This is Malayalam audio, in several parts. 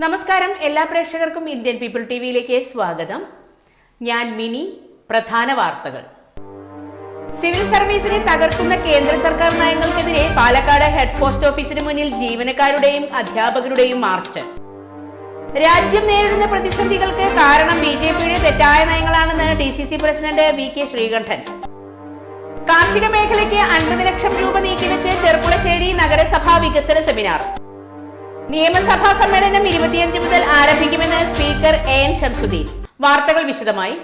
നമസ്കാരം, എല്ലാ പ്രേക്ഷകർക്കും ഇന്ത്യൻ പീപ്പിൾ ടിവിയിലേക്ക് സ്വാഗതം. ഞാൻ മിനി. പ്രധാന വാർത്തകൾ. സിവിൽ സർവീസിനെ തകർക്കുന്ന കേന്ദ്ര സർക്കാർ നയങ്ങൾക്കെതിരെ പാലക്കാട് ഹെഡ് പോസ്റ്റ് ഓഫീസിന് മുന്നിൽ ജീവനക്കാരുടെയും അധ്യാപകരുടെയും മാർച്ച്. രാജ്യം നേരിടുന്ന പ്രതിസന്ധികൾക്ക് കാരണം ബിജെപിയുടെ തെറ്റായ നയങ്ങളാണെന്ന് DCC പ്രസിഡന്റ് VK ശ്രീകണ്ഠൻ. കാർഷിക മേഖലയ്ക്ക് 50 ലക്ഷം രൂപ നീക്കിവെച്ച് ചെർപ്പുളശ്ശേരി നഗരസഭാ വികസന സെമിനാർ. നിയമസഭാ സമ്മേളനം 25 മുതൽ ആരംഭിക്കുമെന്ന് സ്പീക്കർ AN ഷംസുദ്ദീൻ. വാർത്തകൾ വിശദമായി.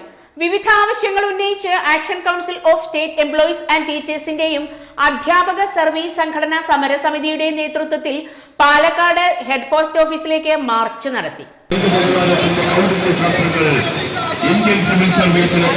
വിവിധ ആവശ്യങ്ങൾ ഉന്നയിച്ച് action council of state employees and ടീച്ചേഴ്സിന്റെയും അധ്യാപക സർവീസ് സംഘടനാ സമരസമിതിയുടെയും നേതൃത്വത്തിൽ പാലക്കാട് ഹെഡ് പോസ്റ്റ് ഓഫീസിലേക്ക് മാർച്ച് നടത്തി. ഇന്ത്യൻ സിവിൽ സർവീസിനെ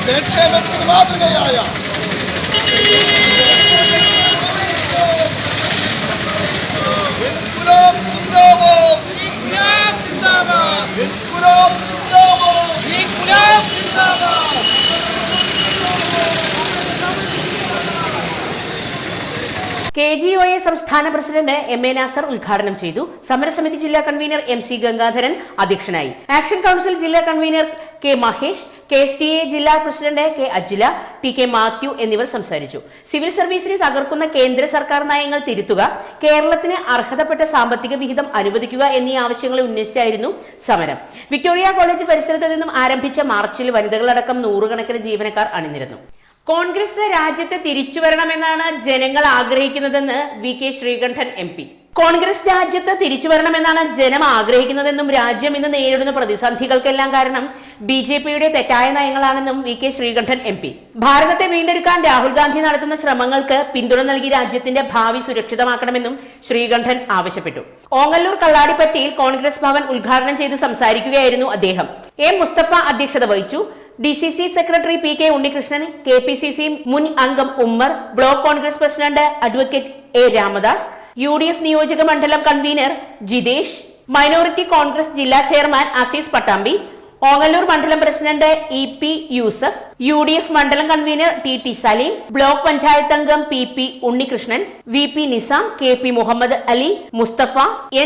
ജനക്ഷേമത്തിന് മാതൃകയായ KGOA സംസ്ഥാന പ്രസിഡന്റ് MA നാസർ ഉദ്ഘാടനം ചെയ്തു. സമരസമിതി ജില്ലാ കൺവീനർ MC ഗംഗാധരൻ അധ്യക്ഷനായി. ആക്ഷൻ കൗൺസിൽ ജില്ലാ കൺവീനർ K മഹേഷ്, KSTA ജില്ലാ president K Ajila, TK Mathew എന്നിവർ സംസാരിച്ചു. സിവിൽ സർവീസിനെ തകർക്കുന്ന കേന്ദ്ര സർക്കാർ നയങ്ങൾ തിരുത്തുക, കേരളത്തിന് അർഹതപ്പെട്ട സാമ്പത്തിക വിഹിതം അനുവദിക്കുക എന്നീ ആവശ്യങ്ങൾ ഉന്നയിച്ചായിരുന്നു സമരം. വിക്ടോറിയ കോളേജ് പരിസരത്ത് നിന്നും ആരംഭിച്ച മാർച്ചിൽ വനിതകളടക്കം നൂറുകണക്കിന് ജീവനക്കാർ അണിനിരന്നു. കോൺഗ്രസ് രാജ്യത്തെ തിരിച്ചുവരണമെന്നാണ് ജനങ്ങൾ ആഗ്രഹിക്കുന്നതെന്ന് VK ശ്രീകണ്ഠൻ MP. കോൺഗ്രസ് രാജ്യത്ത് തിരിച്ചുവരണമെന്നാണ് ജനം ആഗ്രഹിക്കുന്നതെന്നും രാജ്യം ഇന്ന് നേരിടുന്ന പ്രതിസന്ധികൾക്കെല്ലാം കാരണം BJPയുടെ തെറ്റായ നയങ്ങളാണെന്നും VK ശ്രീകണ്ഠൻ MP. ഭാരതത്തെ വീണ്ടെടുക്കാൻ രാഹുൽ ഗാന്ധി നടത്തുന്ന ശ്രമങ്ങൾക്ക് പിന്തുണ നൽകി രാജ്യത്തിന്റെ ഭാവി സുരക്ഷിതമാക്കണമെന്നും ശ്രീകണ്ഠൻ ആവശ്യപ്പെട്ടു. ഓങ്ങല്ലൂർ കള്ളാടിപ്പറ്റിയിൽ കോൺഗ്രസ് ഭവൻ ഉദ്ഘാടനം ചെയ്തു സംസാരിക്കുകയായിരുന്നു അദ്ദേഹം. A മുസ്തഫ അധ്യക്ഷത വഹിച്ചു. DCC secretary PK Unnikrishnan, KPCC മുൻ അംഗം Ummer, block Congress president advocate A Ramadas, UDF നിയോജക മണ്ഡലം കൺവീനർ ജിതേഷ്, മൈനോറിറ്റി കോൺഗ്രസ് ജില്ലാ ചെയർമാൻ അസീസ് പട്ടാമ്പി, ഓങ്ങല്ലൂർ മണ്ഡലം പ്രസിഡന്റ് EP യൂസഫ്, UDF മണ്ഡലം convener TT Saleem, block panchayat അംഗം PP Unnikrishnan, VP Nizam, KP Muhammad Ali, Mustafa,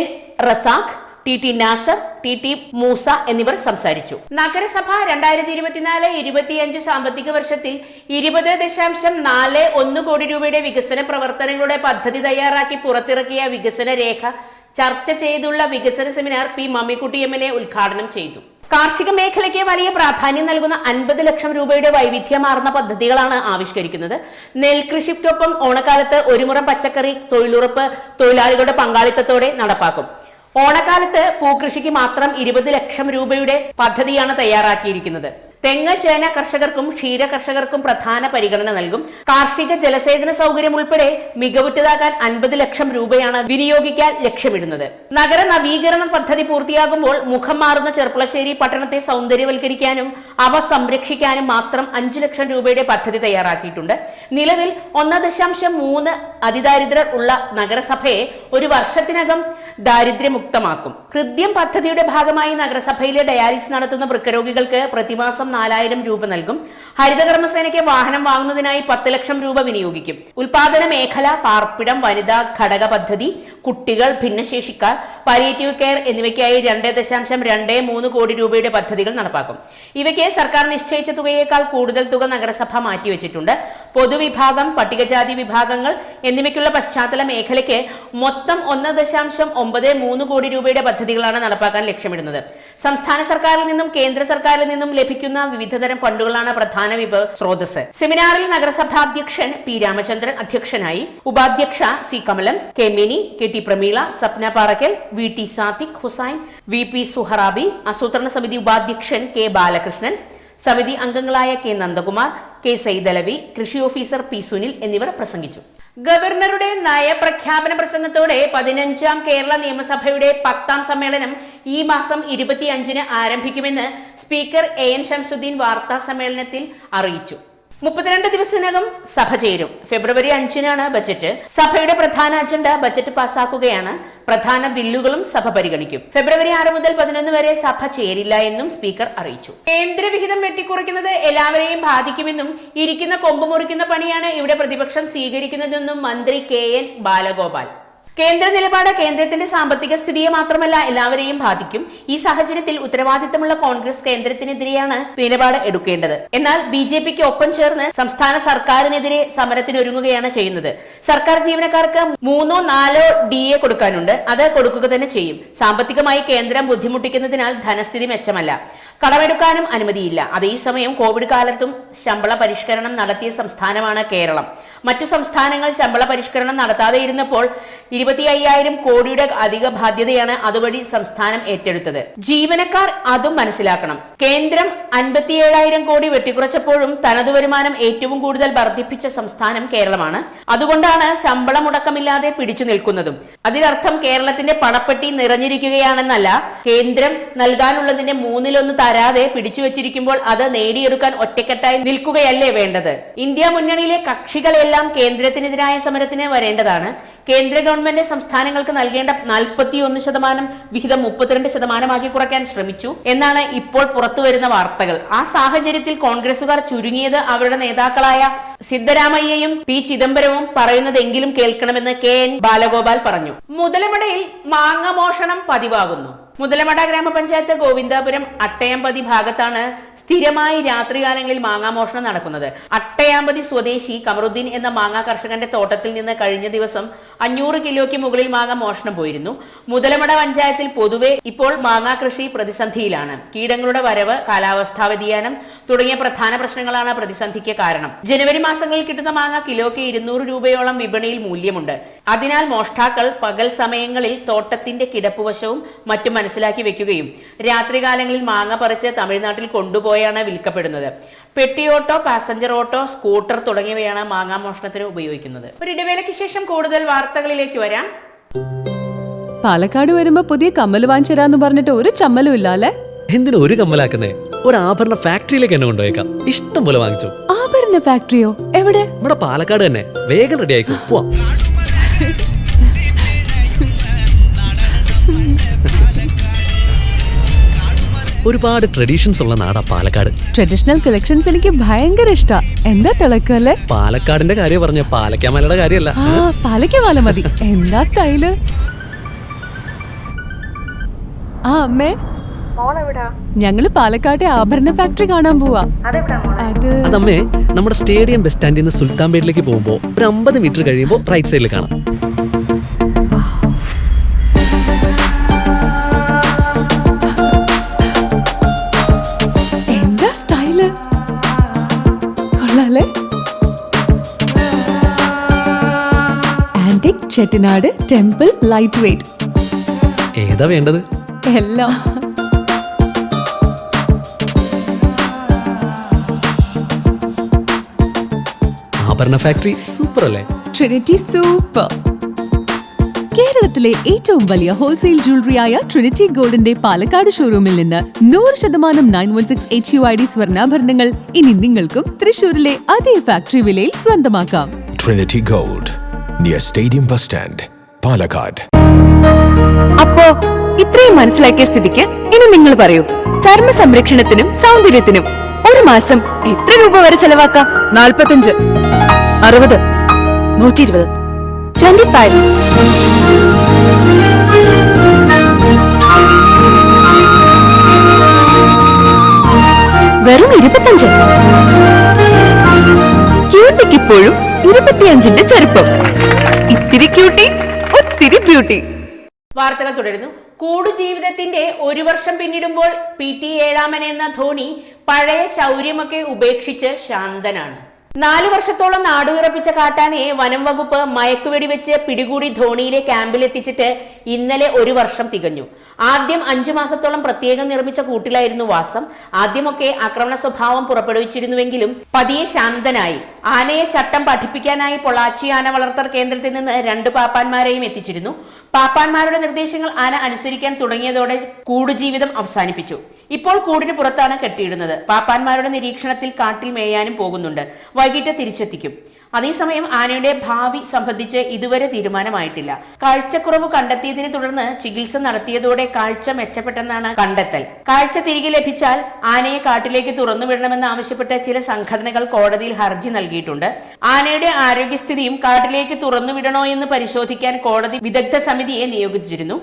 N Razak, TT Nasar, TT Musa എന്നിവർ സംസാരിച്ചു. നഗരസഭ 2024-25 സാമ്പത്തിക വർഷത്തിൽ 20.41 കോടി രൂപയുടെ വികസന പ്രവർത്തനങ്ങളുടെ പദ്ധതി തയ്യാറാക്കി പുറത്തിറക്കിയ വികസന രേഖ ചർച്ച ചെയ്തുള്ള വികസന സെമിനാർ P മമ്മിക്കുട്ടി MLA ഉദ്ഘാടനം ചെയ്തു. കാർഷിക മേഖലയ്ക്ക് വലിയ പ്രാധാന്യം നൽകുന്ന 50 ലക്ഷം രൂപയുടെ വൈവിധ്യമാർന്ന പദ്ധതികളാണ് ആവിഷ്കരിക്കുന്നത്. നെൽകൃഷിക്കൊപ്പം ഓണക്കാലത്ത് ഒരു മുറം പച്ചക്കറി തൊഴിലുറപ്പ് തൊഴിലാളികളുടെ പങ്കാളിത്തത്തോടെ നടപ്പാക്കും. ഓണക്കാലത്ത് പൂക്കൃഷിക്ക് മാത്രം 20 ലക്ഷം രൂപയുടെ പദ്ധതിയാണ് തയ്യാറാക്കിയിരിക്കുന്നത്. തെങ്ങ് ചേന കർഷകർക്കും ക്ഷീര കർഷകർക്കും പ്രധാന പരിഗണന നൽകും. കാർഷിക ജലസേചന സൗകര്യം ഉൾപ്പെടെ മികവുറ്റതാക്കാൻ 50 ലക്ഷം രൂപയാണ് വിനിയോഗിക്കാൻ ലക്ഷ്യമിടുന്നത്. നഗര നവീകരണ പദ്ധതി പൂർത്തിയാകുമ്പോൾ മുഖം മാറുന്ന ചെർപ്പുളശ്ശേരി പട്ടണത്തെ സൗന്ദര്യവൽക്കരിക്കാനും അവ സംരക്ഷിക്കാനും മാത്രം 5 ലക്ഷം രൂപയുടെ പദ്ധതി തയ്യാറാക്കിയിട്ടുണ്ട്. നിലവിൽ 1.3 അതിദാരിദ്ര്യർ ഉള്ള നഗരസഭയെ ഒരു വർഷത്തിനകം ദാരിദ്ര്യമുക്തമാക്കും. ഹൃദ്യം പദ്ധതിയുടെ ഭാഗമായി നഗരസഭയിലെ ഡയാലിസിസ് നടത്തുന്ന വൃക്കരോഗികൾക്ക് പ്രതിമാസം 4000 രൂപ നൽകും. ഹരിതകർമ്മസേനയ്ക്ക് വാഹനം വാങ്ങുന്നതിനായി 10 ലക്ഷം രൂപ വിനിയോഗിക്കും. ഉൽപാദന മേഖല, പാർപ്പിടം, വനിതാ ഘടക പദ്ധതി, കുട്ടികൾ, ഭിന്നശേഷിക്കാർ, പാലിയേറ്റീവ് കെയർ എന്നിവയ്ക്കായി 2.23 കോടി രൂപയുടെ പദ്ധതികൾ നടപ്പാക്കും. ഇവയ്ക്ക് സർക്കാർ നിശ്ചയിച്ച തുകയേക്കാൾ കൂടുതൽ തുക നഗരസഭ മാറ്റിവെച്ചിട്ടുണ്ട്. പൊതുവിഭാഗം, പട്ടികജാതി വിഭാഗങ്ങൾ എന്നിവയ്ക്കുള്ള പശ്ചാത്തല മേഖലയ്ക്ക് മൊത്തം 1.93 കോടി രൂപയുടെ പദ്ധതികളാണ് നടപ്പാക്കാൻ ലക്ഷ്യമിടുന്നത്. സംസ്ഥാന സർക്കാരിൽ നിന്നും കേന്ദ്ര സർക്കാരിൽ നിന്നും ലഭിക്കുന്ന വിവിധതരം ഫണ്ടുകളാണ് പ്രധാന വിഭവ സ്രോതസ്. സെമിനാറിൽ നഗരസഭാ അധ്യക്ഷൻ P രാമചന്ദ്രൻ അധ്യക്ഷനായി. ഉപാധ്യക്ഷ C Kamalam, K Mini, KT Prameela, Sapna Parakkal, VT Sadiq Hussain, VP Suharabi, ആസൂത്രണ സമിതി ഉപാധ്യക്ഷൻ K ബാലകൃഷ്ണൻ, സമിതി അംഗങ്ങളായ K നന്ദകുമാർ, കെ സൈദലവി, കൃഷി ഓഫീസർ പി സുനിൽ എന്നിവർ പ്രസംഗിച്ചു. ഗവർണറുടെ നയപ്രഖ്യാപന പ്രസംഗത്തോടെ 15ാം കേരള നിയമസഭയുടെ 10ാം സമ്മേളനം ഈ മാസം 25-ന് ആരംഭിക്കുമെന്ന് സ്പീക്കർ AN ഷംസുദ്ദീൻ വാർത്താ സമ്മേളനത്തിൽ അറിയിച്ചു. 32 ദിവസത്തിനകം സഭ ചേരും. ഫെബ്രുവരി 5-നാണ് ബജറ്റ്. സഭയുടെ പ്രധാന അജണ്ട ബജറ്റ് പാസാക്കുകയാണ്. പ്രധാന ബില്ലുകളും സഭ പരിഗണിക്കും. ഫെബ്രുവരി 6 മുതൽ 11 വരെ സഭ ചേരില്ല എന്നും സ്പീക്കർ അറിയിച്ചു. കേന്ദ്രവിഹിതം വെട്ടിക്കുറയ്ക്കുന്നത് എല്ലാവരെയും ബാധിക്കുമെന്നും ഇരിക്കുന്ന കൊമ്പ് മുറിക്കുന്ന പണിയാണ് ഇവിടെ പ്രതിപക്ഷം സ്വീകരിക്കുന്നതെന്നും മന്ത്രി KN ബാലഗോപാൽ. കേന്ദ്ര നിലപാട് കേന്ദ്രത്തിന്റെ സാമ്പത്തിക സ്ഥിതിയെ മാത്രമല്ല എല്ലാവരെയും ബാധിക്കും. ഈ സാഹചര്യത്തിൽ ഉത്തരവാദിത്തമുള്ള കോൺഗ്രസ് കേന്ദ്രത്തിനെതിരെയാണ് നിലപാട് എടുക്കേണ്ടത്. എന്നാൽ BJPക്ക് ഒപ്പം ചേർന്ന് സംസ്ഥാന സർക്കാരിനെതിരെ സമരത്തിനൊരുങ്ങുകയാണ് ചെയ്യുന്നത്. സർക്കാർ ജീവനക്കാർക്ക് 3-4 DA കൊടുക്കാനുണ്ട്. അത് കൊടുക്കുക തന്നെ ചെയ്യും. സാമ്പത്തികമായി കേന്ദ്രം ബുദ്ധിമുട്ടിക്കുന്നതിനാൽ ധനസ്ഥിതി മെച്ചമല്ല. കടമെടുക്കാനും അനുമതിയില്ല. അതേസമയം കോവിഡ് കാലത്തും ശമ്പള പരിഷ്കരണം നടത്തിയ സംസ്ഥാനമാണ് കേരളം. മറ്റു സംസ്ഥാനങ്ങൾ ശമ്പള പരിഷ്കരണം നടത്താതെ ഇരുന്നപ്പോൾ 25,000 കോടിയുടെ അധിക ബാധ്യതയാണ് അതുവഴി സംസ്ഥാനം ഏറ്റെടുത്തത്. ജീവനക്കാർ അതും മനസ്സിലാക്കണം. കേന്ദ്രം 57,000 കോടി വെട്ടിക്കുറച്ചപ്പോഴും തനതു വരുമാനം ഏറ്റവും കൂടുതൽ വർദ്ധിപ്പിച്ച സംസ്ഥാനം കേരളമാണ്. അതുകൊണ്ടാണ് ശമ്പള മുടക്കമില്ലാതെ പിടിച്ചു നിൽക്കുന്നതും. അതിനർത്ഥം കേരളത്തിന്റെ പണപ്പെട്ടി നിറഞ്ഞിരിക്കുകയാണെന്നല്ല. കേന്ദ്രം നൽകാനുള്ളതിന്റെ 1/3 തരാതെ പിടിച്ചു വെച്ചിരിക്കുമ്പോൾ അത് നേടിയെടുക്കാൻ ഒറ്റക്കെട്ടായി നിൽക്കുകയല്ലേ വേണ്ടത്. ഇന്ത്യ മുന്നണിയിലെ കക്ഷികളെല്ലാം കേന്ദ്രത്തിനെതിരായ സമരത്തിന് വരേണ്ടതാണ്. കേന്ദ്ര ഗവൺമെന്റ് സംസ്ഥാനങ്ങൾക്ക് നൽകേണ്ട 41% വിഹിതം 32% കുറയ്ക്കാൻ ശ്രമിച്ചു എന്നാണ് ഇപ്പോൾ പുറത്തുവരുന്ന വാർത്തകൾ. ആ സാഹചര്യത്തിൽ കോൺഗ്രസുകാർ ചുരുങ്ങിയത് അവരുടെ നേതാക്കളായ സിദ്ധരാമയ്യയും P ചിദംബരവും പറയുന്നതെങ്കിലും കേൾക്കണമെന്ന് KN ബാലഗോപാൽ പറഞ്ഞു. മുതലമടയിൽ മാങ്ങ മോഷണം പതിവാകുന്നു. മുതലമട ഗ്രാമപഞ്ചായത്ത് ഗോവിന്ദാപുരം അട്ടയമ്പതി ഭാഗത്താണ് സ്ഥിരമായി രാത്രികാലങ്ങളിൽ മാങ്ങാമോഷണം നടക്കുന്നത്. അട്ടയാമ്പതി സ്വദേശി കമറുദ്ദീൻ എന്ന മാങ്ങാ കർഷകന്റെ തോട്ടത്തിൽ നിന്ന് കഴിഞ്ഞ ദിവസം 500 കിലോയ്ക്ക് മുകളിൽ മാങ്ങ മോഷണം പോയിരുന്നു. മുതലമട പഞ്ചായത്തിൽ പൊതുവെ ഇപ്പോൾ മാങ്ങാ കൃഷി പ്രതിസന്ധിയിലാണ്. കീടങ്ങളുടെ വരവ്, കാലാവസ്ഥാ വ്യതിയാനം തുടങ്ങിയ പ്രധാന പ്രശ്നങ്ങളാണ് പ്രതിസന്ധിക്ക് കാരണം. ജനുവരി മാസങ്ങളിൽ കിട്ടുന്ന മാങ്ങ കിലോയ്ക്ക് 200 രൂപയോളം വിപണിയിൽ മൂല്യമുണ്ട്. അതിനാൽ മോഷ്ടാക്കൾ പകൽ സമയങ്ങളിൽ തോട്ടത്തിന്റെ കിടപ്പുവശവും മറ്റും മനസ്സിലാക്കി വെക്കുകയും രാത്രികാലങ്ങളിൽ മാങ്ങ പറിച്ച് തമിഴ്നാട്ടിൽ കൊണ്ടുപോയാണ് വിൽക്കപ്പെടുന്നത്. പെട്ടിയോട്ടോ, പാസഞ്ചർ ഓട്ടോ, സ്കൂട്ടർ തുടങ്ങിയവയാണ് മാങ്ങാ മോഷണത്തിന് ഉപയോഗിക്കുന്നത്. ഒരു ഇടവേളയ്ക്ക് ശേഷം കൂടുതൽ വാർത്തകളിലേക്ക് വരാം. പാലക്കാട് വരുമ്പോ പുതിയ കമ്മൽ വാങ്ങിച്ചരാന്ന് പറഞ്ഞിട്ട് ഒരു ചമ്മലും ഇല്ല അല്ലേ? എന്തിനാ ഒരു കമ്മലാക്കുന്നേ? ഒരു ആഭരണ ഫാക്ടറിയിലേക്ക് എന്നെ കൊണ്ടുപോയേക്കാം. ഇഷ്ടം പോലെ വാങ്ങിച്ചു. ആഭരണ ഫാക്ടറിയോ? എവിടെ? ഇവിടെ പാലക്കാട് തന്നെ. വേഗം റെഡി ആയിക്കോ, പോവാം. ഒരുപാട് ട്രഡീഷൻസ് ഉള്ള നാടാ പാലക്കാട്. ട്രഡീഷണൽ കളക്ഷൻസ് എനിക്ക് ഭയങ്കര ഇഷ്ടാ. എന്താ തിളക്കല്ലേ? പാലക്കാടിന്റെ കാര്യം പറഞ്ഞ പാലക്കാമലയുടെ കാര്യമല്ല. പാലക്കാമല മതി. എന്താ സ്റ്റൈല്? ആ അമ്മേ, ഞങ്ങള് പാലക്കാട്ടെ ആഭരണ ഫാക്ടറി കാണാൻ പോവാ. അതമ്മേ, നമ്മുടെ സ്റ്റേഡിയം ബസ് സ്റ്റാൻഡിൽ നിന്ന് സുൽത്താൻപേട്ടിലേക്ക് പോകുമ്പോ ഒരു 50 മീറ്റർ കഴിയുമ്പോ റൈറ്റ് സൈഡിൽ കാണാം. Antique Chettinad temple light weight. ഏതാ വേണ്ടത്? എല്ലാം. ആഭരണ ഫാക്ടറി സൂപ്പർ അല്ലേ? Trinity super. കേരളത്തിലെ ഏറ്റവും വലിയ ഹോൾസെയിൽ ജ്വല്ലറിയായ ട്രിനിറ്റി ഗോൾഡിന്റെ പാലക്കാട് ഷോറൂമിൽ നിന്ന് 100% 916 HUID സ്വർണ്ണാഭരണങ്ങൾ ഇനി നിങ്ങൾക്കും തൃശൂരിലെ അതേ ഫാക്ടറി വിലയിൽ സ്വന്തമാക്കാം. Trinity gold, near stadium bus stand, Palakkad. അപ്പോ ഇത്രയും മനസ്സിലാക്കിയ സ്ഥിതിക്ക് ഇനി നിങ്ങൾ പറയൂ, ചർമ്മ സംരക്ഷണത്തിനും സൗന്ദര്യത്തിനും ഒരു മാസം എത്ര രൂപ വരെ ചെലവാക്കാം? 45, 60, 120, 25. വെറും 25. ക്യൂട്ടിക്ക് ഇപ്പോഴും 25ന്റെ ചെറുപ്പം. ഇത്തിരി ക്യൂട്ടി, ഒത്തിരി ബ്യൂട്ടി. വാർത്തകൾ തുടരുന്നു. കൂടുജീവിതത്തിന്റെ 1 വർഷം പിന്നിടുമ്പോൾ PT ഏഴാമൻ എന്ന ധോണി പഴയ ശൗര്യമൊക്കെ ഉപേക്ഷിച്ച് ശാന്തനാണ്. 4 വർഷത്തോളം നാടുവിറപ്പിച്ച കാട്ടാനയെ വനം വകുപ്പ് മയക്കുവെടി വെച്ച് പിടികൂടി ധോണിയിലെ ക്യാമ്പിലെത്തിച്ചിട്ട് ഇന്നലെ 1 വർഷം തികഞ്ഞു. ആദ്യം 5 മാസത്തോളം പ്രത്യേകം നിർമ്മിച്ച കൂട്ടിലായിരുന്നു വാസം. ആദ്യമൊക്കെ ആക്രമണ സ്വഭാവം പുറപ്പെടുവിച്ചിരുന്നുവെങ്കിലും പതിയെ ശാന്തനായി. ആനയെ ചട്ടം പഠിപ്പിക്കാനായി പൊള്ളാച്ചി ആന വളർത്തൽ കേന്ദ്രത്തിൽ നിന്ന് 2 പാപ്പാന്മാരെയും എത്തിച്ചിരുന്നു. പാപ്പാന്മാരുടെ നിർദ്ദേശങ്ങൾ ആന അനുസരിക്കാൻ തുടങ്ങിയതോടെ കൂടുജീവിതം അവസാനിപ്പിച്ചു. ഇപ്പോൾ കൂടിന് പുറത്താണ് കെട്ടിയിടുന്നത്. പാപ്പാന്മാരുടെ നിരീക്ഷണത്തിൽ കാട്ടിൽ മേയാനും പോകുന്നുണ്ട്. വൈകിട്ട് തിരിച്ചെത്തിക്കും. അതേസമയം ആനയുടെ ഭാവി സംബന്ധിച്ച് ഇതുവരെ തീരുമാനമായിട്ടില്ല. കാഴ്ചക്കുറവ് കണ്ടെത്തിയതിനെ തുടർന്ന് ചികിത്സ നടത്തിയതോടെ കാഴ്ച മെച്ചപ്പെട്ടെന്നാണ് കണ്ടെത്തൽ. കാഴ്ച തിരികെ ലഭിച്ചാൽ ആനയെ കാട്ടിലേക്ക് തുറന്നുവിടണമെന്ന് ആവശ്യപ്പെട്ട് ചില സംഘടനകൾ കോടതിയിൽ ഹർജി നൽകിയിട്ടുണ്ട്. ആനയുടെ ആരോഗ്യസ്ഥിതിയും കാട്ടിലേക്ക് തുറന്നുവിടണോ എന്ന് പരിശോധിക്കാൻ കോടതി വിദഗ്ധ സമിതിയെ നിയോഗിച്ചിരുന്നു.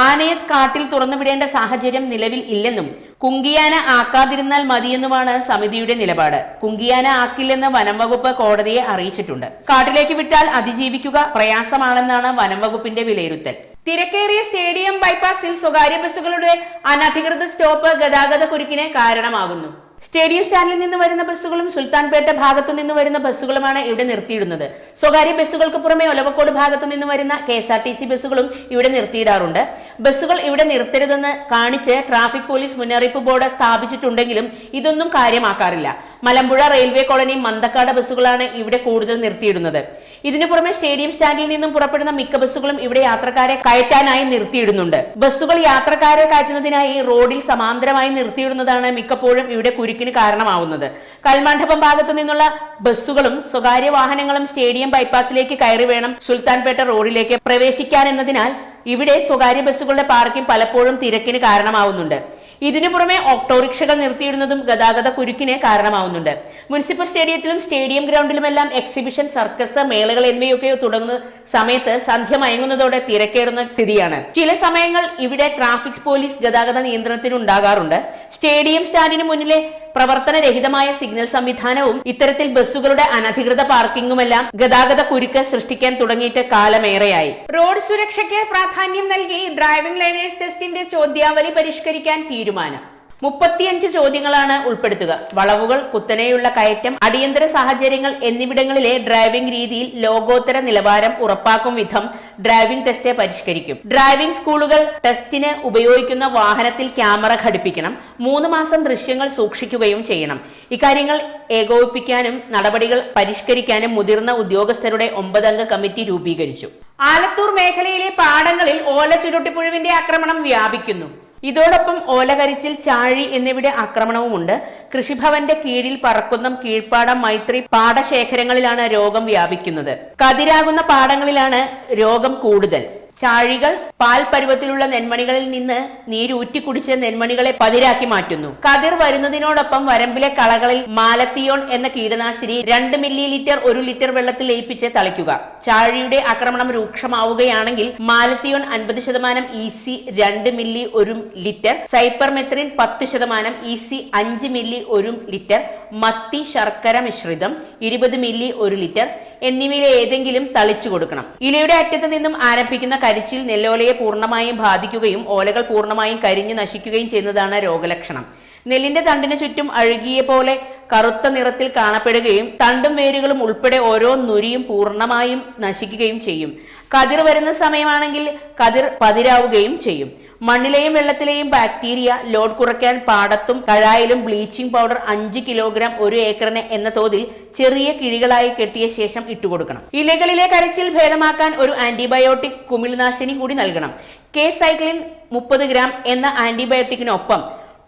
ആനയെ കാട്ടിൽ തുറന്നുവിടേണ്ട സാഹചര്യം നിലവിൽ ഇല്ലെന്നും കുങ്കിയാന ആക്കാതിരുന്നാൽ മതിയെന്നുമാണ് സമിതിയുടെ നിലപാട്. കുങ്കിയാന ആക്കില്ലെന്ന് വനം വകുപ്പ് കോടതിയെ അറിയിച്ചിട്ടുണ്ട്. കാട്ടിലേക്ക് വിട്ടാൽ അതിജീവിക്കുക പ്രയാസമാണെന്നാണ് വനം വകുപ്പിന്റെ വിലയിരുത്തൽ. തിരക്കേറിയ സ്റ്റേഡിയം ബൈപ്പാസിൽ സ്വകാര്യ ബസ്സുകളുടെ അനധികൃത സ്റ്റോപ്പ് ഗതാഗത കുരുക്കിന് കാരണമാകുന്നു. സ്റ്റേഡിയം സ്റ്റാൻഡിൽ നിന്ന് വരുന്ന ബസ്സുകളും സുൽത്താൻപേട്ട ഭാഗത്തു നിന്ന് വരുന്ന ബസ്സുകളുമാണ് ഇവിടെ നിർത്തിയിടുന്നത്. സ്വകാര്യ ബസ്സുകൾക്ക് പുറമെ ഒലവക്കോട് ഭാഗത്തു നിന്ന് വരുന്ന KSRTC ബസ്സുകളും ഇവിടെ നിർത്തിയിടാറുണ്ട്. ബസ്സുകൾ ഇവിടെ നിർത്തരുതെന്ന് കാണിച്ച് ട്രാഫിക് പോലീസ് മുന്നറിയിപ്പ് ബോർഡ് സ്ഥാപിച്ചിട്ടുണ്ടെങ്കിലും ഇതൊന്നും കാര്യമാക്കാറില്ല. മലമ്പുഴ റെയിൽവേ കോളനി മന്തക്കാട് ബസ്സുകളാണ് ഇവിടെ കൂടുതൽ നിർത്തിയിടുന്നത്. ഇതിനു പുറമെ സ്റ്റേഡിയം സ്റ്റാൻഡിൽ നിന്നും പുറപ്പെടുന്ന മിക്ക ബസ്സുകളും ഇവിടെ യാത്രക്കാരെ കയറ്റാനായി നിർത്തിയിടുന്നുണ്ട്. ബസ്സുകൾ യാത്രക്കാരെ കയറ്റുന്നതിനായി റോഡിൽ സമാന്തരമായി നിർത്തിയിടുന്നതാണ് മിക്കപ്പോഴും ഇവിടെ കുരുക്കിന് കാരണമാവുന്നത്. കൽമണ്ഡപം ഭാഗത്തു നിന്നുള്ള ബസ്സുകളും സ്വകാര്യ വാഹനങ്ങളും സ്റ്റേഡിയം ബൈപ്പാസിലേക്ക് കയറി വേണം സുൽത്താൻപേട്ട റോഡിലേക്ക് പ്രവേശിക്കാനെന്നതിനാൽ ഇവിടെ സ്വകാര്യ ബസ്സുകളുടെ പാർക്കിംഗ് പലപ്പോഴും തിരക്കിന് കാരണമാവുന്നുണ്ട്. ഇതിനു പുറമെ ഓട്ടോറിക്ഷകൾ നിർത്തിയിടുന്നതും ഗതാഗത കുരുക്കിന് കാരണമാവുന്നുണ്ട്. മുനിസിപ്പൽ സ്റ്റേഡിയത്തിലും സ്റ്റേഡിയം ഗ്രൗണ്ടിലുമെല്ലാം എക്സിബിഷൻ, സർക്കസ്, മേളകൾ എന്നിവയൊക്കെ തുടങ്ങുന്ന സമയത്ത് സന്ധ്യ മയങ്ങുന്നതോടെ തിരക്കേറുന്ന സ്ഥിതിയാണ്. ചില സമയങ്ങൾ ഇവിടെ ട്രാഫിക് പോലീസ് ഗതാഗത നിയന്ത്രണത്തിന് ഉണ്ടാകാറുണ്ട്. സ്റ്റേഡിയം സ്റ്റാൻഡിന് മുന്നിലെ പ്രവർത്തനരഹിതമായ സിഗ്നൽ സംവിധാനവും ഇത്തരത്തിൽ ബസ്സുകളുടെ അനധികൃത പാർക്കിംഗുമെല്ലാം ഗതാഗത കുരുക്ക് സൃഷ്ടിക്കാൻ തുടങ്ങിയിട്ട് കാലമേറെയായി. റോഡ് സുരക്ഷയ്ക്ക് പ്രാധാന്യം നൽകി ഡ്രൈവിംഗ് ലേണേഴ്സ് ടെസ്റ്റിന്റെ ചോദ്യാവലി പരിഷ്കരിക്കാൻ തീരുമാനം. 35 ചോദ്യങ്ങളാണ് ഉൾപ്പെടുത്തുക. വളവുകൾ, കുത്തനെയുള്ള കയറ്റം, അടിയന്തര സാഹചര്യങ്ങൾ എന്നിവിടങ്ങളിലെ ഡ്രൈവിംഗ് രീതിയിൽ ലോകോത്തര നിലവാരം ഉറപ്പാക്കും വിധം ഡ്രൈവിംഗ് ടെസ്റ്റ് പരിഷ്കരിക്കും. ഡ്രൈവിംഗ് സ്കൂളുകൾ ടെസ്റ്റിന് ഉപയോഗിക്കുന്ന വാഹനത്തിൽ ക്യാമറ ഘടിപ്പിക്കണം. 3 മാസം ദൃശ്യങ്ങൾ സൂക്ഷിക്കുകയും ചെയ്യണം. ഇക്കാര്യങ്ങൾ ഏകോപിപ്പിക്കാനും നടപടികൾ പരിഷ്കരിക്കാനും മുതിർന്ന ഉദ്യോഗസ്ഥരുടെ 9 അംഗ കമ്മിറ്റി രൂപീകരിച്ചു. ആലത്തൂർ മേഖലയിലെ പാടങ്ങളിൽ ഓല ചുരുട്ടിപ്പുഴുവിന്റെ ആക്രമണം വ്യാപിക്കുന്നു. ഇതോടൊപ്പം ഓലകരിച്ചിൽ, ചാഴി എന്നിവയുടെ ആക്രമണവുമുണ്ട്. കൃഷിഭവന്റെ കീഴിൽ പറക്കുന്നം, കീഴ്പ്പാടം, മൈത്രി പാടശേഖരങ്ങളിലാണ് രോഗം വ്യാപിക്കുന്നത്. കതിരാകുന്ന പാടങ്ങളിലാണ് രോഗം കൂടുതൽ. ചാഴികൾ പാൽ പരുവത്തിലുള്ള നെന്മണികളിൽ നിന്ന് നീരൂറ്റി കുടിച്ച് നെന്മണികളെ പതിരാക്കി മാറ്റുന്നു. കതിർ വരുന്നതിനോടൊപ്പം വരമ്പിലെ കളകളിൽ മാലത്തിയോൺ എന്ന കീടനാശിനി 2 മില്ലി ലിറ്റർ 1 ലിറ്റർ വെള്ളത്തിൽ ലയിപ്പിച്ച് തളിക്കുക. ചാഴിയുടെ ആക്രമണം രൂക്ഷമാവുകയാണെങ്കിൽ malathion 50% EC 2 milli 1 litre, cypermethrin 10% EC 5 milli 1 litre, മത്തി ശർക്കര മിശ്രിതം 20 മില്ലി 1 ലിറ്റർ എന്നിവയിലെ ഏതെങ്കിലും തളിച്ചു കൊടുക്കണം. ഇലയുടെ അറ്റത്ത് നിന്നും ആരംഭിക്കുന്ന കരിച്ചിൽ നെല്ലോലയെ പൂർണ്ണമായും ബാധിക്കുകയും ഓലകൾ പൂർണ്ണമായും കരിഞ്ഞു നശിക്കുകയും ചെയ്യുന്നതാണ് രോഗലക്ഷണം. നെല്ലിന്റെ തണ്ടിന് ചുറ്റും അഴുകിയ പോലെ കറുത്ത നിറത്തിൽ കാണപ്പെടുകയും തണ്ടും വേരുകളും ഉൾപ്പെടെ ഓരോ നുരിയും പൂർണ്ണമായും നശിക്കുകയും ചെയ്യും. കതിർ വരുന്ന സമയമാണെങ്കിൽ കതിർ പതിരാവുകയും ചെയ്യും. മണ്ണിലെയും വെള്ളത്തിലെയും ബാക്ടീരിയ ലോഡ് കുറയ്ക്കാൻ പാടത്തും കഴായിലും ബ്ലീച്ചിങ് പൗഡർ 5 കിലോഗ്രാം 1 ഏക്കറിന് എന്ന തോതിൽ ചെറിയ കിഴികളായി കെട്ടിയ ശേഷം ഇട്ടുകൊടുക്കണം. ഇലകളിലെ കരച്ചിൽ ഭേദമാക്കാൻ ഒരു ആന്റിബയോട്ടിക് കുമിൾനാശിനി കൂടി നൽകണം. K-സൈക്ലിൻ 30 ഗ്രാം എന്ന ആന്റിബയോട്ടിക്കിനൊപ്പം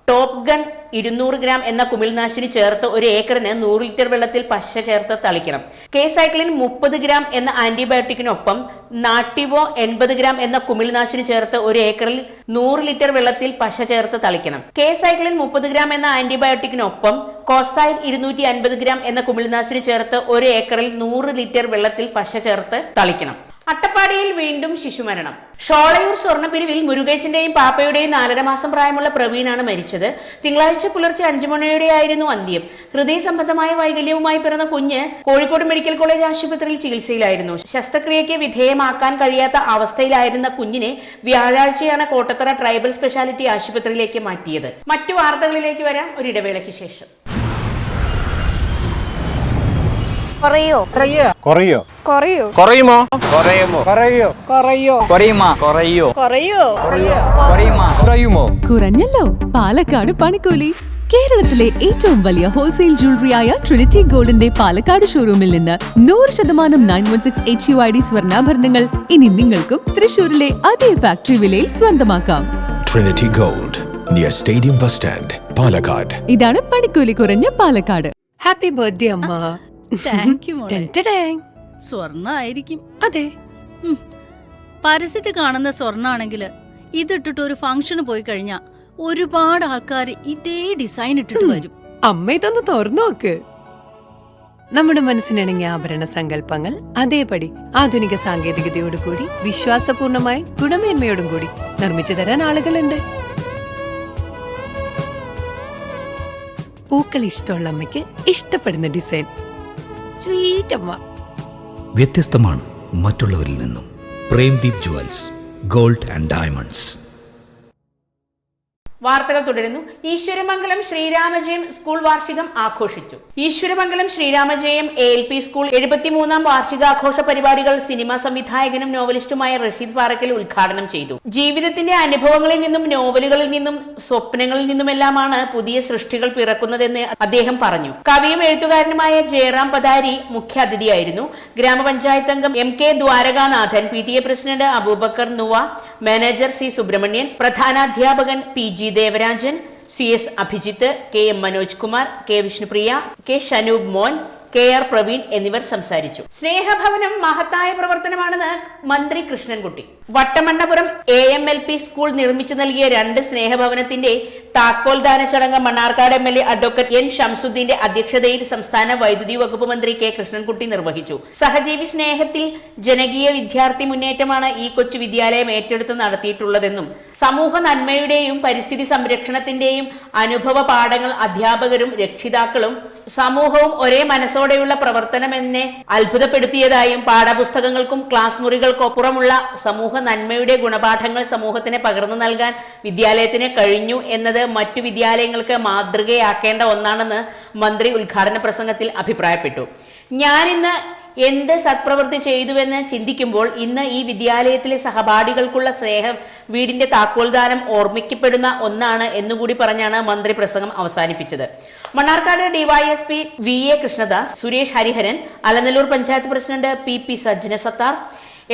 ടോപ്പ് ഗൺ 200 ഗ്രാം എന്ന കുമിൾനാശിനി ചേർത്ത് 1 ഏക്കറിന് 100 ലിറ്റർ വെള്ളത്തിൽ പശ ചേർത്ത് തളിക്കണം. K-സൈക്ലിൻ 30 ഗ്രാം എന്ന ആന്റിബയോട്ടിക്കിനൊപ്പം നാട്ടിവോ 80 ഗ്രാം എന്ന കുമിൾനാശിനി ചേർത്ത് 1 ഏക്കറിൽ 100 ലിറ്റർ വെള്ളത്തിൽ പശ ചേർത്ത് തളിക്കണം. K-സൈക്ലിൻ 30 ഗ്രാം എന്ന ആന്റിബയോട്ടിക്കിനൊപ്പം കോസൈഡ് 250 ഗ്രാം എന്ന കുമിൾനാശിനി ചേർത്ത് 1 ഏക്കറിൽ 100 ലിറ്റർ വെള്ളത്തിൽ പശ ചേർത്ത് തളിക്കണം. അട്ടപ്പാടിയിൽ വീണ്ടും ശിശുമരണം. ഷോളയൂർ സ്വർണ്ണപ്പിരിവിൽ മുരുകേശന്റെയും പാപ്പയുടെയും 4.5 മാസം പ്രായമുള്ള പ്രവീണാണ് മരിച്ചത്. തിങ്കളാഴ്ച പുലർച്ചെ 5 മണിയോടെയായിരുന്നു അന്ത്യം. ഹൃദയ സംബന്ധമായ വൈകല്യവുമായി പിറന്ന കുഞ്ഞ് കോഴിക്കോട് മെഡിക്കൽ കോളേജ് ആശുപത്രിയിൽ ചികിത്സയിലായിരുന്നു. ശസ്ത്രക്രിയയ്ക്ക് വിധേയമാക്കാൻ കഴിയാത്ത അവസ്ഥയിലായിരുന്ന കുഞ്ഞിനെ വ്യാഴാഴ്ചയാണ് കോട്ടത്തറ ട്രൈബൽ സ്പെഷ്യാലിറ്റി ആശുപത്രിയിലേക്ക് മാറ്റിയത്. മറ്റു വാർത്തകളിലേക്ക് വരാം ഒരിടവേളയ്ക്ക് ശേഷം. കുറയോ കുറയോ കുറയോ കുറയുമോ കുറയുമോ കുറയോ കുറയോ കുറയുമോ കുറയോ കുറയോ കുറയുമോ കുറയുമോ കുറഞ്ഞല്ലോ പാലക്കാട് പണിക്കൂലി. കേരളത്തിലെ ഏറ്റവും വലിയ ഹോൾസെയിൽ ജ്വല്ലറിയായ ട്രിനിറ്റി ഗോൾഡിന്റെ പാലക്കാട് ഷോറൂമിൽ നിന്ന് 100% 916 HUID സ്വർണ്ണാഭരണങ്ങൾ ഇനി നിങ്ങൾക്കും തൃശൂരിലെ അതേ ഫാക്ടറി വിലയിൽ സ്വന്തമാക്കാം. Trinity Gold, near Stadium Bus Stand, Palakkad. ഇതാണ് പണിക്കൂലി കുറഞ്ഞ പാലക്കാട്. ഹാപ്പി ബർത്ത്ഡേ അമ്മ. താങ്ക് യു മോളെ. സ്വർണ്ണായിരിക്കും. അതെ, പരസ്യത്തിൽ കാണുന്ന സ്വർണ്ണാണെങ്കില് ഇതിട്ടിട്ട് ഒരു ഫംഗ്ഷന് പോയി കഴിഞ്ഞാ ഒരുപാട് ആൾക്കാർ ഇതേ ഡിസൈൻ ഇട്ടിട്ട് വരും. അമ്മ ഇതൊന്ന് തുറന്നു നോക്ക്. നമ്മുടെ മനസ്സിനിണങ്ങിയ ആഭരണ സങ്കല്പങ്ങൾ അതേപടി ആധുനിക സാങ്കേതികതയോടു കൂടി വിശ്വാസപൂർണമായി ഗുണമേന്മയോടും കൂടി നിർമ്മിച്ചു തരാൻ ആളുകളുണ്ട്. പൂക്കൾ ഇഷ്ടമുള്ള അമ്മയ്ക്ക് ഇഷ്ടപ്പെടുന്ന ഡിസൈൻ. സ്വീറ്റ് അമ്മ. വ്യത്യസ്തമാണ് മറ്റുള്ളവരിൽ നിന്നും. Premdeep jewels, gold and diamonds. വാർത്തകൾ തുടരുന്നു. ഈശ്വരമംഗലം ശ്രീരാമജയം സ്കൂൾ വാർഷികം ആഘോഷിച്ചു. ഈശ്വരമംഗലം ശ്രീരാമജയം ALP സ്കൂൾ 73ാം വാർഷികാഘോഷ പരിപാടികൾ സിനിമാ സംവിധായകനും നോവലിസ്റ്റുമായ റഷീദ് പാറക്കൽ ഉദ്ഘാടനം ചെയ്തു. ജീവിതത്തിന്റെ അനുഭവങ്ങളിൽ നിന്നും നോവലുകളിൽ നിന്നും സ്വപ്നങ്ങളിൽ നിന്നുമെല്ലാമാണ് പുതിയ സൃഷ്ടികൾ പിറക്കുന്നതെന്ന് അദ്ദേഹം പറഞ്ഞു. കവിയും എഴുത്തുകാരനുമായ ജയറാം പതാരി മുഖ്യ അതിഥിയായിരുന്നു. ഗ്രാമപഞ്ചായത്ത് അംഗം MK Dwarakanathan, PTA president Abubakar Nuva, manager C Subramanian, പ്രധാനാധ്യാപകൻ PG Devarajan, CS Abhijith, KM Manoj Kumar, K Vishnupriya, K Shanoob Mon, KR Praveen എന്നിവർ സംസാരിച്ചു. സ്നേഹഭവനം മഹത്തായ പ്രവർത്തനമാണെന്ന് മന്ത്രി കൃഷ്ണൻകുട്ടി. വട്ടമണ്ണപുരം AMLP സ്കൂൾ നിർമ്മിച്ചു നൽകിയ 2 സ്നേഹഭവനത്തിന്റെ താക്കോൽദാന ചടങ്ങ് മണ്ണാർക്കാട് MLA അഡ്വക്കേറ്റ് N ഷംസുദ്ദീന്റെ അധ്യക്ഷതയിൽ സംസ്ഥാന വൈദ്യുതി വകുപ്പ് മന്ത്രി K കൃഷ്ണൻകുട്ടി നിർവഹിച്ചു. സഹജീവി സ്നേഹത്തിൽ ജനകീയ വിദ്യാർത്ഥി മുന്നേറ്റമാണ് ഈ കൊച്ചു വിദ്യാലയം ഏറ്റെടുത്ത് നടത്തിയിട്ടുള്ളതെന്നും സമൂഹ നന്മയുടെയും പരിസ്ഥിതി സംരക്ഷണത്തിന്റെയും അനുഭവ പാഠങ്ങൾ അധ്യാപകരും രക്ഷിതാക്കളും സമൂഹവും ഒരേ മനസ്സോടെയുള്ള പ്രവർത്തനമെന്നെ അത്ഭുതപ്പെടുത്തിയതായും പാഠപുസ്തകങ്ങൾക്കും ക്ലാസ് മുറികൾക്കൊപ്പുറമുള്ള സമൂഹ നന്മയുടെ ഗുണപാഠങ്ങൾ സമൂഹത്തിന് പകർന്നു നൽകാൻ വിദ്യാലയത്തിന് കഴിഞ്ഞു എന്നത് മറ്റു വിദ്യാലയങ്ങൾക്ക് മാതൃകയാക്കേണ്ട ഒന്നാണെന്ന് മന്ത്രി ഉദ്ഘാടന പ്രസംഗത്തിൽ അഭിപ്രായപ്പെട്ടു. ഞാനിന്ന് എന്ത് സത്പ്രവൃത്തി ചെയ്തുവെന്ന് ചിന്തിക്കുമ്പോൾ ഇന്ന് ഈ വിദ്യാലയത്തിലെ സഹപാഠികൾക്കുള്ള സ്നേഹം വീടിന്റെ താക്കോൽദാനം ഓർമ്മിക്കപ്പെടുന്ന ഒന്നാണ് എന്നുകൂടി പറഞ്ഞാണ് മന്ത്രി പ്രസംഗം അവസാനിപ്പിച്ചത്. Mannarkkad DYSP VA Krishnadas, Suresh Hariharan, Alanallur panchayat president PP Sajjana Sathar,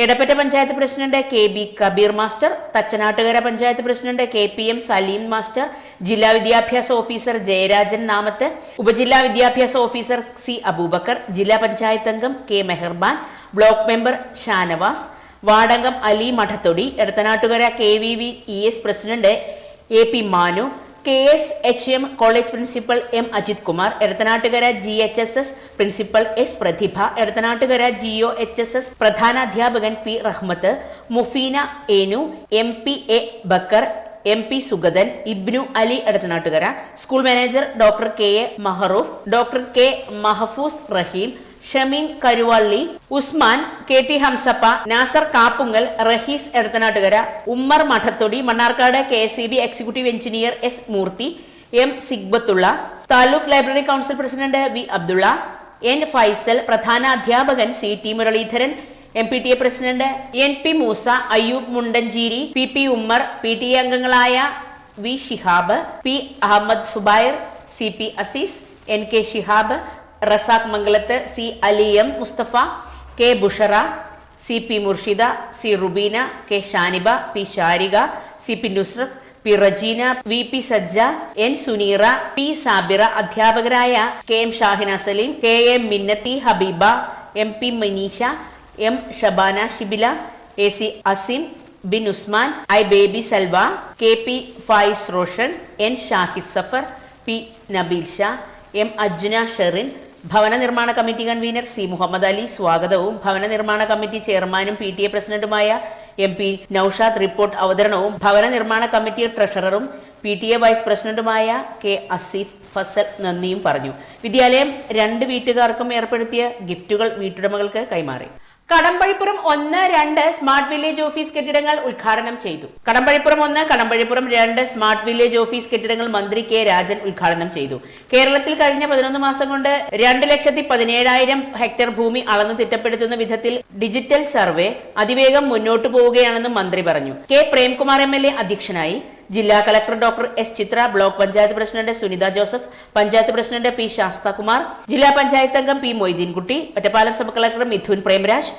Edappatta panchayat president KB Kabeer master, Thachanattukara panchayat president KPM Saleem master, ജില്ലാ വിദ്യാഭ്യാസ ഓഫീസർ ജയരാജൻ നാമത്ത്, ഉപജില്ലാ വിദ്യാഭ്യാസ ഓഫീസർ C അബൂബക്കർ, ജില്ലാ പഞ്ചായത്ത് അംഗം K Meharban, block member Shanavas, വാർഡംഗം Ali Madathodi, Edathanattukara KVV ES president AP Manu, KSHM college principal M Ajith Kumar, Edathanattukara GHSS principal S Prathibha, Edathanattukara GOHSS പ്രധാനാധ്യാപകൻ P Rahmath, Mufeena Enu, MP A Bakkar, MP Sugathan, Ibnu Ali Edathanattukara, school manager doctor KA Mahroof, doctor K Mahfooz Raheem, Shameen Karuvalli, Usman, KT Hamsappa, Nasar Kappungal, Raheez Edathanattukara, Ummer Madathodi, Mannarkkad KSEB executive engineer S Moorthy, M സിഗ്ബത്തുള്ള, taluk library council president V Abdulla, N Faisal, പ്രധാന അധ്യാപകൻ CT Muraleedharan, MPTA president NP Moosa, Ayyoob Mundancheri, PP Ummer, PTA അംഗങ്ങളായ V Shihab, P Ahammed Zubair, CP Azeez, NK Shihab, Razak Mangalath, C Ali M Musthafa, K Bushara, CP Murshida, C Rubeena, K Shaniba, P Sharika, CP Nusrath, P Rejina, VP Sajja, N Suneera, P Sabira, അധ്യാപകരായ KM Shahina Saleem, KM Minnathi Habeeba, MP Maneesha, M Shabana Shibila, AC Asim bin Usman, I Baby Salva, KP Fayis Roshan, N Shahid Safar, P Nabeel Shah, M Ajna Sherin, ഭവന നിർമ്മാണ committee convener C Muhammad Ali സ്വാഗതവും ഭവന നിർമ്മാണ കമ്മിറ്റി ചെയർമാനും PTA പ്രസിഡന്റുമായ MP നൌഷാദ് റിപ്പോർട്ട് അവതരണവും ഭവന നിർമ്മാണ കമ്മിറ്റി ട്രഷററും PTA വൈസ് പ്രസിഡന്റുമായ K അസീഫ് ഫസൽ നന്ദിയും പറഞ്ഞു. വിദ്യാലയം 2 വീട്ടുകാർക്കും ഏർപ്പെടുത്തിയ ഗിഫ്റ്റുകൾ വീട്ടുടമകൾക്ക് കൈമാറി. കടമ്പഴിപ്പുറം 1, 2 സ്മാർട്ട് വില്ലേജ് ഓഫീസ് കെട്ടിടങ്ങൾ ഉദ്ഘാടനം ചെയ്തു. Kadampazhipuram 1, Kadampazhipuram 2 smart village office കെട്ടിടങ്ങൾ മന്ത്രി കെ രാജൻ ഉദ്ഘാടനം ചെയ്തു. കേരളത്തിൽ കഴിഞ്ഞ 11 മാസം കൊണ്ട് 2,17,000 ഹെക്ടർ ഭൂമി അളന്നു തിട്ടപ്പെടുത്തുന്ന വിധത്തിൽ ഡിജിറ്റൽ സർവേ അതിവേഗം മുന്നോട്ടു പോവുകയാണെന്നും മന്ത്രി പറഞ്ഞു. കെ പ്രേംകുമാർ MLA അധ്യക്ഷനായി. ജില്ലാ collector doctor S Chithra, block panchayat president Sunitha Joseph, panchayat president P Sasthakumar, ജില്ലാ പഞ്ചായത്ത് അംഗം P Moideenkutty, Ottapalam sub collector Mithun Premraj,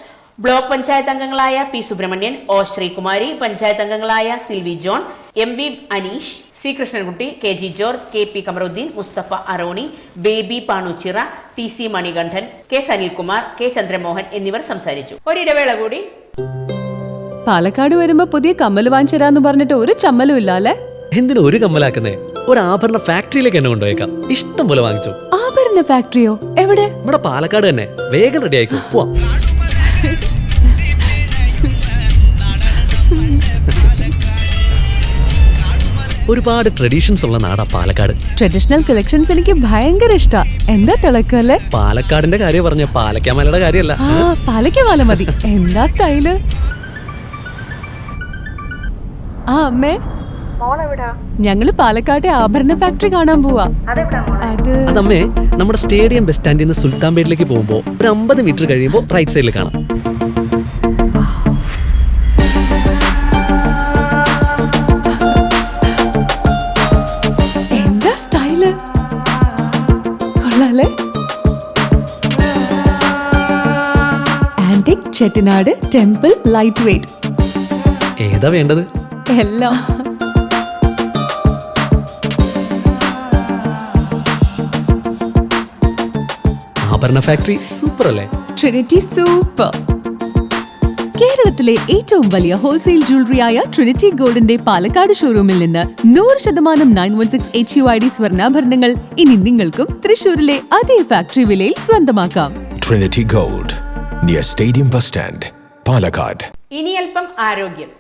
block panchayat അംഗങ്ങളായ പി സുബ്രഹ്മണ്യൻ, ഒ ശ്രീകുമാരി, പഞ്ചായത്ത് അംഗങ്ങളായ Silvy John, MV Aneesh, C Krishnankutty, KG George, KP Kamaruddeen, Musthafa Aroni, Baby Panuchira, TC Manikandan, K Sanilkumar, K Chandramohan എന്നിവർ സംസാരിച്ചു. ഒരിടവേള കൂടി. പാലക്കാട് വരുമ്പോ പുതിയ കമ്മൽ വാങ്ങിച്ചരാന്ന് പറഞ്ഞിട്ട് ഒരു ചമ്മലും ഇല്ല അല്ലേ? എന്തിനു ഒരു കമ്മലാക്കുന്നേ? ഒരു ആഭരണ ഫാക്ടറിയിലേക്ക് എന്നെ കൊണ്ടുപോയേക്കാം. ഇഷ്ടം പോലെ വാങ്ങിച്ചു. ആഭരണ ഫാക്ടറിയോ? എവിടെ? നമ്മുടെ പാലക്കാട് തന്നെ. വേഗം റെഡി ആയിക്കോ, പോവാം. ഒരുപാട് ട്രഡീഷൻസ് ഉള്ള നാടാ പാലക്കാട്. ട്രഡീഷണൽ കളക്ഷൻസ് എനിക്ക് ഭയങ്കര ഇഷ്ടാ. എന്താ തിളക്കല്ലേ? പാലക്കാടിന്റെ കാര്യം പറഞ്ഞ പാലക്കാമലയുടെ കാര്യമല്ല. പാലക്കാമല മതി. എന്താ സ്റ്റൈല്? അമ്മേ, ഞങ്ങള് പാലക്കാട്ടെ ആഭരണ ഫാക്ടറി കാണാൻ പോവാ. അതമ്മേ, നമ്മുടെ സ്റ്റേഡിയം ബസ് സ്റ്റാൻഡിൽ നിന്ന് സുൽത്താൻപേട്ടിലേക്ക് പോകുമ്പോ ഒരു 50 മീറ്റർ കഴിയുമ്പോ റൈറ്റ് സൈഡിൽ കാണാം. എന്താ സ്റ്റൈല്? കൊള്ളാലേ? Antique Chettinad temple light weight. ഏതാ വേണ്ടത്? എല്ലാം. ആഭരണ ഫാക്ടറി സൂപ്പർ അല്ലേ? Trinity super. കേരളത്തിലെ ഏറ്റവും വലിയ ഹോൾസെയിൽ ജ്വല്ലറിയായ ട്രിനിറ്റി ഗോൾഡിന്റെ പാലക്കാട് ഷോറൂമിൽ നിന്ന് 100% 916 HUID സ്വർണ്ണാഭരണങ്ങൾ ഇനി നിങ്ങൾക്കും തൃശൂരിലെ അതേ ഫാക്ടറി വിലയിൽ സ്വന്തമാക്കാം. Trinity Gold, near Stadium Bus Stand, Palakkad. ഇനി അല്പം ആരോഗ്യം.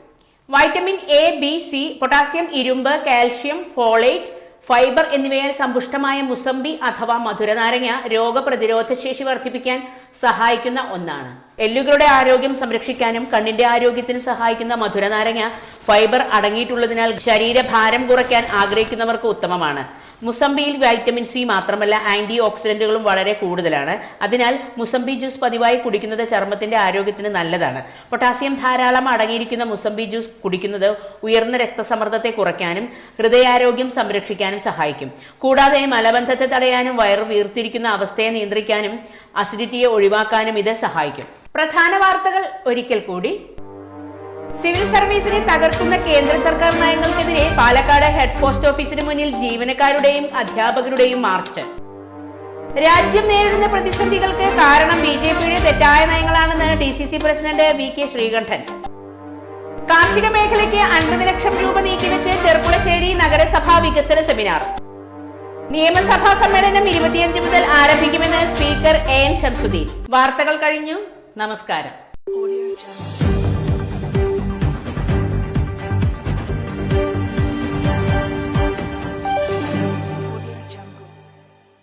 Vitamin A, B, C, potassium, ഇരുമ്പ്, കാൽഷ്യം, ഫോളേറ്റ്, ഫൈബർ എന്നിവയാൽ സമ്പുഷ്ടമായ മുസംബി അഥവാ മധുരനാരങ്ങ രോഗപ്രതിരോധ ശേഷി വർദ്ധിപ്പിക്കാൻ സഹായിക്കുന്ന ഒന്നാണ്. എല്ലുകളുടെ ആരോഗ്യം സംരക്ഷിക്കാനും കണ്ണിന്റെ ആരോഗ്യത്തിനും സഹായിക്കുന്ന മധുരനാരങ്ങ ഫൈബർ അടങ്ങിയിട്ടുള്ളതിനാൽ ശരീരഭാരം കുറയ്ക്കാൻ ആഗ്രഹിക്കുന്നവർക്ക് ഉത്തമമാണ്. മുസംബിയിൽ വൈറ്റമിൻ C മാത്രമല്ല ആന്റി ഓക്സിഡന്റുകളും വളരെ കൂടുതലാണ്. അതിനാൽ മുസംബി ജ്യൂസ് പതിവായി കുടിക്കുന്നത് ചർമ്മത്തിന്റെ ആരോഗ്യത്തിന് നല്ലതാണ്. പൊട്ടാസ്യം ധാരാളം അടങ്ങിയിരിക്കുന്ന മുസംബി ജ്യൂസ് കുടിക്കുന്നത് ഉയർന്ന രക്തസമ്മർദ്ദത്തെ കുറയ്ക്കാനും ഹൃദയാരോഗ്യം സംരക്ഷിക്കാനും സഹായിക്കും. കൂടാതെ മലബന്ധത്തെ തടയാനും വയറ് വീർത്തിരിക്കുന്ന അവസ്ഥയെ നിയന്ത്രിക്കാനും അസിഡിറ്റിയെ ഒഴിവാക്കാനും ഇത് സഹായിക്കും. പ്രധാന വാർത്തകൾ ഒരിക്കൽ കൂടി. സിവിൽ സർവീസിനെ തകർക്കുന്ന കേന്ദ്ര സർക്കാർ നയങ്ങൾക്കെതിരെ പാലക്കാട് ഹെഡ് പോസ്റ്റ് ഓഫീസിന് മുന്നിൽ ജീവനക്കാരുടെയും അധ്യാപകരുടെയും മാർച്ച്. രാജ്യം നേരിടുന്ന പ്രതിസന്ധികൾക്ക് കാരണം BJPയുടെ തെറ്റായ നയങ്ങളാണെന്ന് DCC പ്രസിഡന്റ് VK ശ്രീകണ്ഠൻ. കാർഷിക മേഖലയ്ക്ക് 50 ലക്ഷം രൂപ നീക്കിവെച്ച് ചെർപ്പുളശ്ശേരി നഗരസഭാ വികസന സെമിനാർ. നിയമസഭാ സമ്മേളനം 25 മുതൽ ആരംഭിക്കുമെന്ന് സ്പീക്കർ AN ഷംസുദ്ദീൻ. വാർത്തകൾ കഴിഞ്ഞു. നമസ്കാരം.